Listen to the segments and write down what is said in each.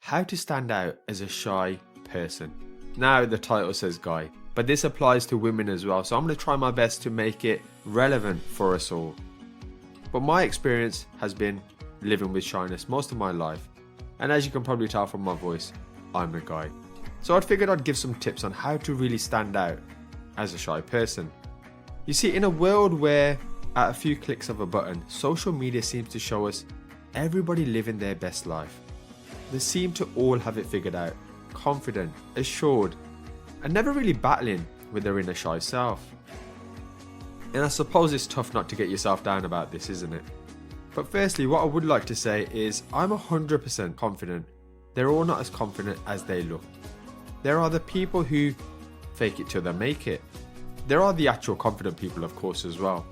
How to stand out as a shy person. Now the title says guy, but this applies to women as well, so I'm going to try my best to make it relevant for us all. But my experience has been living with shyness most of my life, and as you can probably tell from my voice, I'm a guy. So I figured I'd give some tips on how to really stand out as a shy person. You see, in a world where at a few clicks of a button, social media seems to show us everybody living their best life. They seem to all have it figured out, confident, assured, and never really battling with their inner shy self. And I suppose it's tough not to get yourself down about this, isn't it? But firstly, what I would like to say is I'm 100% confident. They're all not as confident as they look. There are the people who fake it till they make it. There are the actual confident people, of course, as well.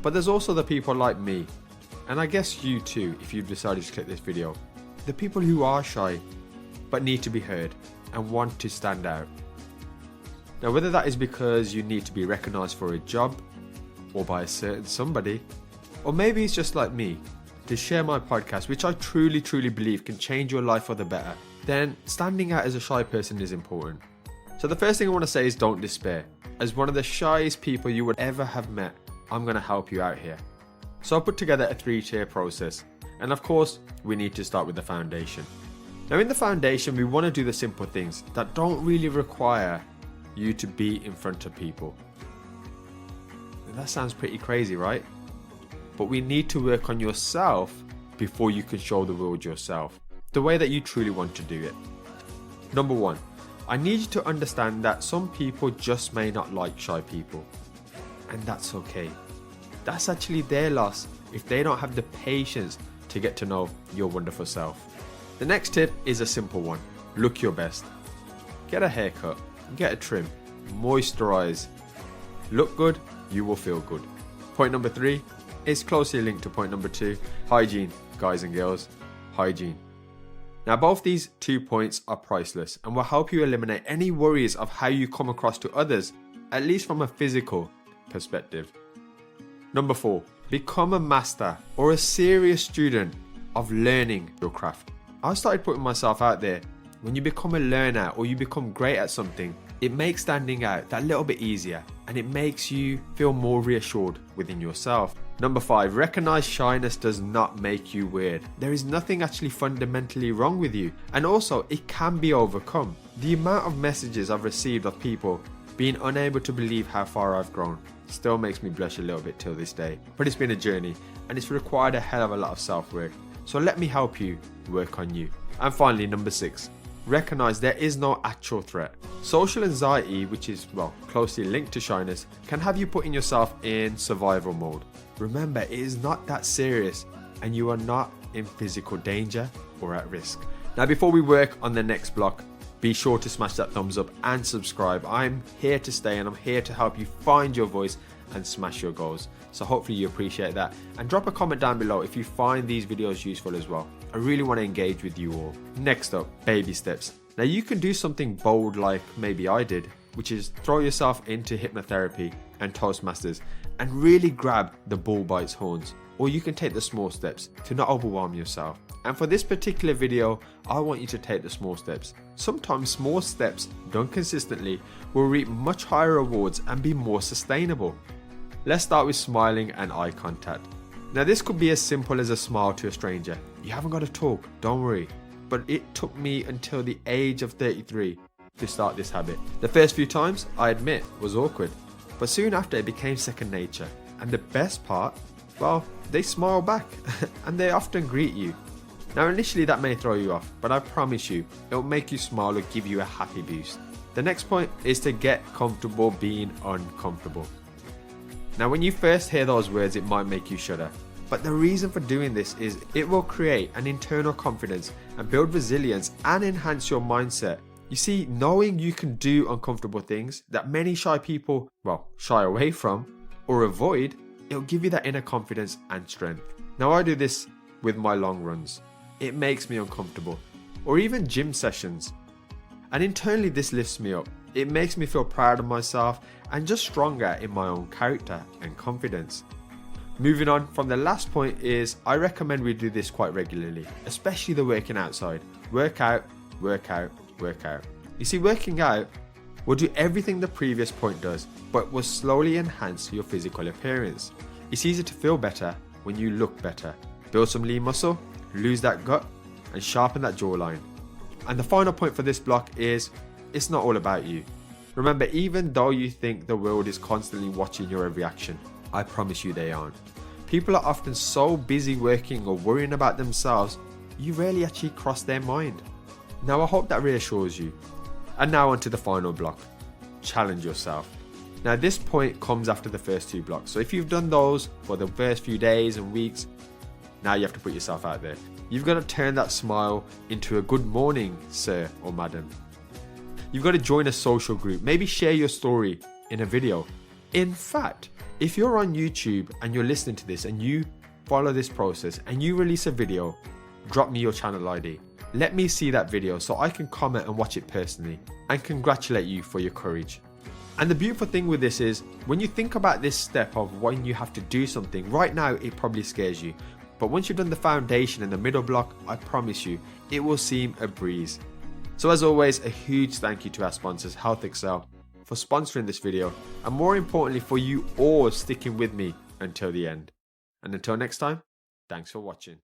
But there's also the people like me, and I guess you too if you've decided to click this video. The people who are shy, but need to be heard and want to stand out. Now, whether that is because you need to be recognised for a job, or by a certain somebody, or maybe it's just like me, to share my podcast, which I truly believe can change your life for the better, then standing out as a shy person is important. So the first thing I want to say is don't despair. As one of the shyest people you would ever have met, I'm going to help you out here. So I put together a 3-tier process. And of course, we need to start with the foundation. Now in the foundation, we want to do the simple things that don't really require you to be in front of people. That sounds pretty crazy, right? But we need to work on yourself before you can show the world yourself, the way that you truly want to do it. Number 1, I need you to understand that some people just may not like shy people. And that's okay. That's actually their loss if they don't have the patience to get to know your wonderful self. The next tip is a simple one. Look your best. Get a haircut, get a trim, moisturize. Look good, you will feel good. Point number 3 is closely linked to point number 2, hygiene, guys and girls, hygiene. Now both these 2 points are priceless and will help you eliminate any worries of how you come across to others, at least from a physical perspective. Number 4, become a master or a serious student of learning your craft. I started putting myself out there. When you become a learner or you become great at something, it makes standing out that little bit easier and it makes you feel more reassured within yourself. Number 5, recognize shyness does not make you weird. There is nothing actually fundamentally wrong with you, and also it can be overcome. The amount of messages I've received of people being unable to believe how far I've grown still makes me blush a little bit till this day. But it's been a journey and it's required a hell of a lot of self-work. So let me help you work on you. And finally, number 6, recognize there is no actual threat. Social anxiety, which is, well, closely linked to shyness, can have you putting yourself in survival mode. Remember, it is not that serious and you are not in physical danger or at risk. Now, before we work on the next block, be sure to smash that thumbs up and subscribe. I'm here to stay and I'm here to help you find your voice and smash your goals. So hopefully you appreciate that. And drop a comment down below if you find these videos useful as well. I really want to engage with you all. Next up, baby steps. Now you can do something bold like maybe I did, which is throw yourself into hypnotherapy and Toastmasters and really grab the bull by its horns. Or you can take the small steps to not overwhelm yourself. And for this particular video, I want you to take the small steps. Sometimes small steps done consistently will reap much higher rewards and be more sustainable. Let's start with smiling and eye contact. Now this could be as simple as a smile to a stranger. You haven't got to talk, don't worry. But it took me until the age of 33 to start this habit. The first few times, I admit, was awkward. But soon after it became second nature. And the best part, well, they smile back and they often greet you. Now initially that may throw you off, but I promise you, it will make you smile or give you a happy boost. The next point is to get comfortable being uncomfortable. Now when you first hear those words, it might make you shudder. But the reason for doing this is it will create an internal confidence and build resilience and enhance your mindset. You see, knowing you can do uncomfortable things that many shy people, well, shy away from or avoid, it'll give you that inner confidence and strength. Now I do this with my long runs. It makes me uncomfortable. Or even gym sessions. And internally this lifts me up. It makes me feel proud of myself and just stronger in my own character and confidence. Moving on from the last point is I recommend we do this quite regularly, especially the working outside. Work out, work out, work out. You see, working out will do everything the previous point does, but will slowly enhance your physical appearance. It's easy to feel better when you look better. Build some lean muscle, lose that gut, and sharpen that jawline. And the final point for this block is, it's not all about you. Remember, even though you think the world is constantly watching your every action, I promise you they aren't. People are often so busy working or worrying about themselves, you rarely actually cross their mind. Now I hope that reassures you. And now on to the final block. Challenge yourself. Now this point comes after the first two blocks. So if you've done those for the first few days and weeks, now you have to put yourself out there. You've got to turn that smile into a good morning, sir or madam. You've got to join a social group. Maybe share your story in a video. In fact, if you're on YouTube and you're listening to this and you follow this process and you release a video, drop me your channel ID. Let me see that video so I can comment and watch it personally and congratulate you for your courage. And the beautiful thing with this is, when you think about this step of when you have to do something, right now it probably scares you. But once you've done the foundation and the middle block, I promise you, it will seem a breeze. So as always, a huge thank you to our sponsors, Health Excel, for sponsoring this video, and more importantly for you all sticking with me until the end. And until next time, thanks for watching.